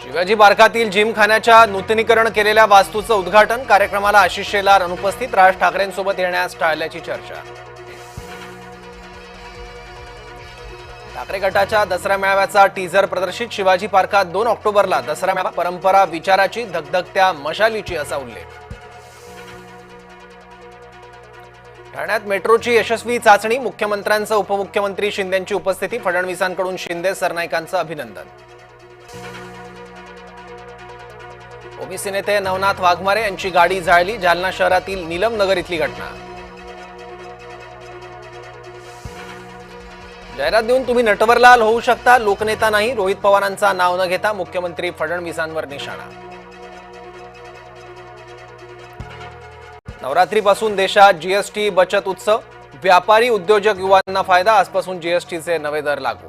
शिवाजी पार्कातील जिमखान्याच्या नूतनीकरण केलेल्या वास्तूचं उद्घाटन कार्यक्रमाला आशिष शेलार अनुपस्थित, राज ठाकरेंसोबत येण्यास टाळल्याची चर्चा। ठाकरे गटाच्या दसरा मेळाव्याचा टीझर प्रदर्शित, शिवाजी पार्कात 2 ऑक्टोबरला दसरा मेळावा, परंपरा विचाराची धगधगत्या मशालीची असा उल्लेख। ठाण्यात मेट्रोची यशस्वी चाचणी, मुख्यमंत्र्यांचं उपमुख्यमंत्री शिंदेंची उपस्थिती, फडणवीसांकडून शिंदे सरनाईकांचं अभिनंदन। ओबीसी नेते नवनाथ वाघमारे यांची गाडी जाळली, जालना शहरातील नीलम नगर इथली घटना। जाहिरात देऊन तुम्ही नटवरलाल होऊ शकता, लोकनेता नाही, रोहित पवारांचा नाव न घेता मुख्यमंत्री फडणवीसांवर निशाणा। नवरात्रीपासून देशात जीएसटी बचत उत्सव, व्यापारी उद्योजक युवांना फायदा, आजपासून जीएसटीचे नवे दर लागू।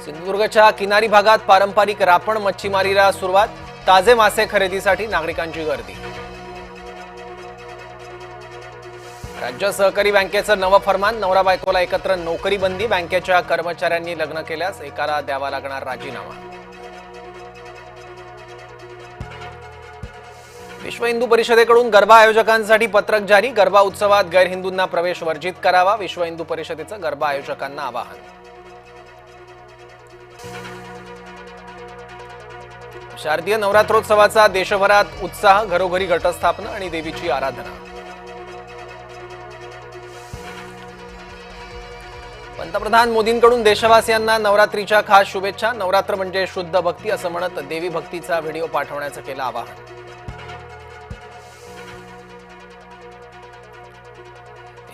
सिंधुदुर्गच्या किनारी भागात पारंपरिक रापण मच्छीमारीला सुरुवात, ताजे मासे खरेदीसाठी नागरिकांची गर्दी। राज्य सहकारी बँकेचं नवं फरमान, नवरा बायकोला एकत्र नोकरी बंदी, बँकेच्या कर्मचाऱ्यांनी लग्न केल्यास एकाला द्यावा लागणार राजीनामा। विश्व हिंदू परिषदेकडून गरबा आयोजकांसाठी पत्रक जारी, गरबा उत्सवात गैरहिंदूंना प्रवेश वर्जित करावा, विश्व हिंदू परिषदेचं गरबा आयोजकांना आवाहन। शारदीय नवरात्रोत्सवाचा देशभरात उत्साह, घरोघरी घटस्थापना आणि देवीची आराधना। पंतप्रधान मोदींकडून देशवासियांना नवरात्रीच्या खास शुभेच्छा, नवरात्र म्हणजे शुद्ध भक्ती असं म्हणत देवी भक्तीचा व्हिडिओ पाठवण्याचं केलं आवाहन।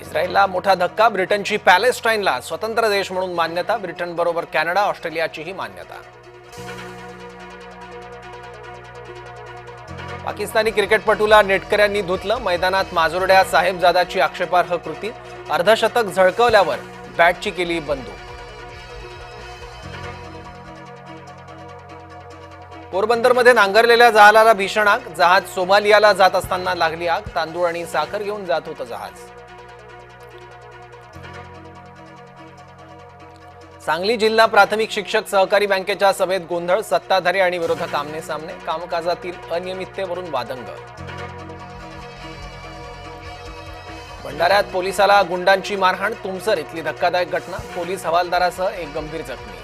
इस्रायलला मोठा धक्का, ब्रिटनची पॅलेस्टाईनला स्वतंत्र देश म्हणून मान्यता, ब्रिटनबरोबर कॅनडा, ऑस्ट्रेलियाचीही मान्यता। पाकिस्तानी क्रिकेटपटूला नेटकऱ्यांनी धुतलं, मैदानात माजुरड्या साहेबजादाची आक्षेपार्ह कृती, अर्धशतक झळकवल्यावर बॅटची केली बंदूक। पोरबंदरमध्ये नांगरलेल्या जहाजाला भीषण आग, जहाज सोमालियाला जात असताना लागली आग, तांदूळ आणि साखर घेऊन जात होतं जहाज। सांगली जिल्हा प्राथमिक शिक्षक सहकारी बँकेच्या सभेत गोंधळ, सत्ताधारी आणि विरोधक आमने सामने, कामकाजातील अनियमिततेवरून वादंग। भंडाऱ्यात पोलिसाला गुंडांची मारहाण, तुमसर इथली धक्कादायक घटना, पोलीस हवालदारासह एक गंभीर जखमी।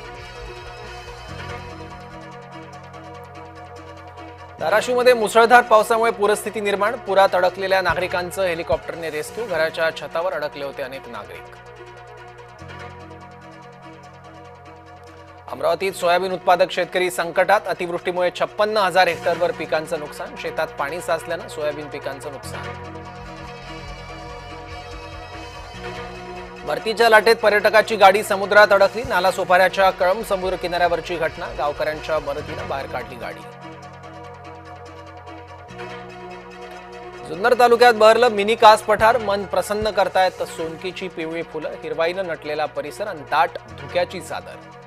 धाराशिवमध्ये मुसळधार पावसामुळे पूरस्थिती निर्माण, पुरात अडकलेल्या नागरिकांचं हेलिकॉप्टरने रेस्क्यू, घराच्या छतावर अडकले होते अनेक नागरिक। अमरावतीत सोयाबीन उत्पादक शेतकरी संकटात, अतिवृष्टीमुळे 56,000 हेक्टरवर पिकांचं नुकसान, शेतात पाणी साचल्यानं सोयाबीन पिकांचं नुकसान। भरतीच्या लाटेत पर्यटकाची गाडी समुद्रात अडकली, नालासोपाऱ्याच्या कळंब समुद्र किनाऱ्यावरची घटना, गावकऱ्यांच्या मदतीनं बाहेर काढली गाडी। जुन्नर तालुक्यात बहरलं मिनी कास पठार, मन प्रसन्न करतायत सोनकीची पिवळी फुलं, हिरवाईनं नटलेला परिसर आणि दाट धुक्याची चादर।